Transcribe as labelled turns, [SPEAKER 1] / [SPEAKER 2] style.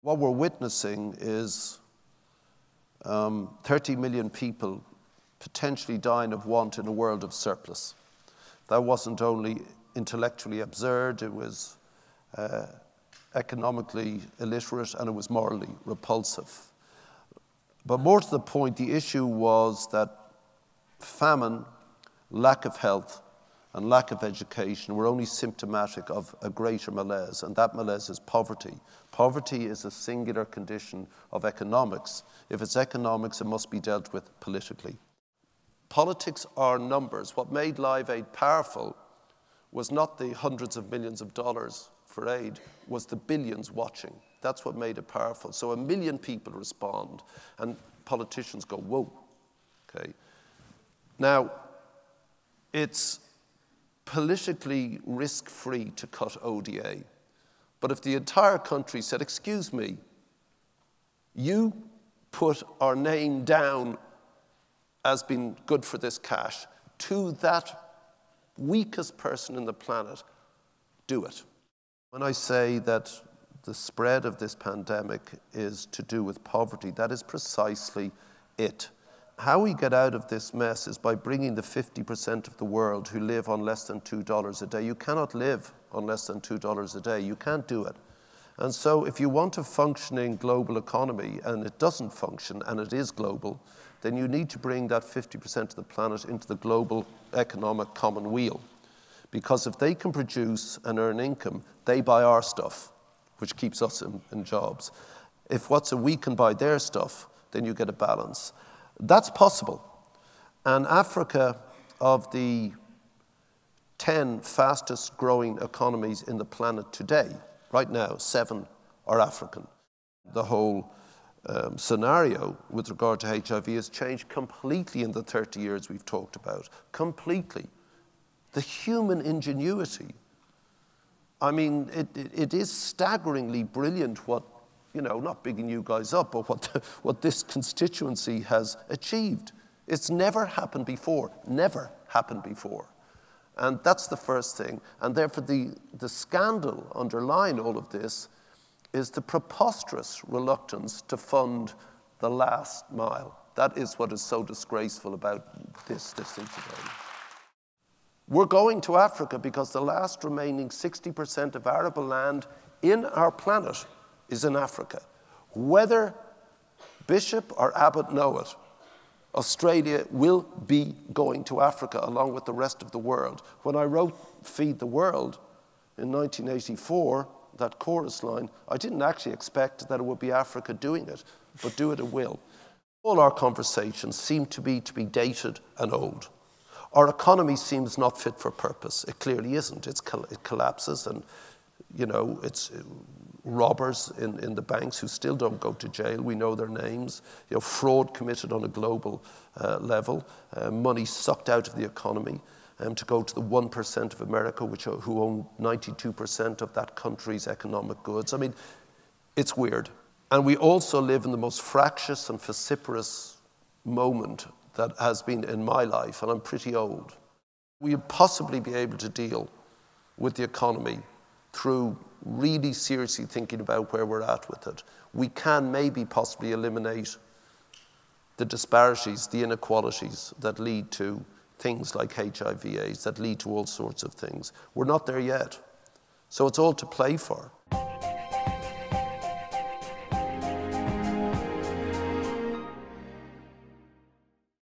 [SPEAKER 1] What we're witnessing is 30 million people potentially dying of want in a world of surplus. That wasn't only intellectually absurd, it was economically illiterate, and it was morally repulsive. But more to the point, the issue was that famine, lack of health, and lack of education were only symptomatic of a greater malaise, and that malaise is poverty. Poverty is a singular condition of economics. If it's economics, it must be dealt with politically. Politics are numbers. What made Live Aid powerful was not the hundreds of millions of dollars for aid, was the billions watching. That's what made it powerful. So 1 million people respond, and politicians go, whoa, okay. Now, it's politically risk-free to cut ODA. But if the entire country said, excuse me, you put our name down as being good for this cash to that weakest person in the planet, do it. When I say that the spread of this pandemic is to do with poverty, that is precisely it. How we get out of this mess is by bringing the 50% of the world who live on less than $2 a day. You cannot live on less than $2 a day. You can't do it. And so if you want a functioning global economy, and it doesn't function, and it is global, then you need to bring that 50% of the planet into the global economic commonweal. Because if they can produce and earn income, they buy our stuff, which keeps us in jobs. If we can buy their stuff, then you get a balance. That's possible. And Africa, of the 10 fastest growing economies in the planet today, right now, 7 are African. The whole scenario with regard to HIV has changed completely in the 30 years we've talked about. Completely. The human ingenuity. I mean, it is staggeringly brilliant what, you know, not bigging you guys up, but what this constituency has achieved. It's never happened before. Never happened before. And that's the first thing. And therefore, the scandal underlying all of this is the preposterous reluctance to fund the last mile. That is what is so disgraceful about this thing today. We're going to Africa because the last remaining 60% of arable land in our planet is in Africa. Whether Bishop or Abbott know it, Australia will be going to Africa along with the rest of the world. When I wrote Feed the World in 1984, that chorus line, I didn't actually expect that it would be Africa doing it, but do it will. All our conversations seem to be dated and old. Our economy seems not fit for purpose. It clearly isn't. It collapses, and you know, it's robbers in the banks who still don't go to jail. We know their names. You know, fraud committed on a global level, money sucked out of the economy to go to the 1% of America who own 92% of that country's economic goods. I mean, it's weird. And we also live in the most fractious and vociferous moment that has been in my life, and I'm pretty old. We'll possibly be able to deal with the economy through really seriously thinking about where we're at with it. We can maybe possibly eliminate the disparities, the inequalities that lead to things like HIV/AIDS, that lead to all sorts of things. We're not there yet. So it's all to play for.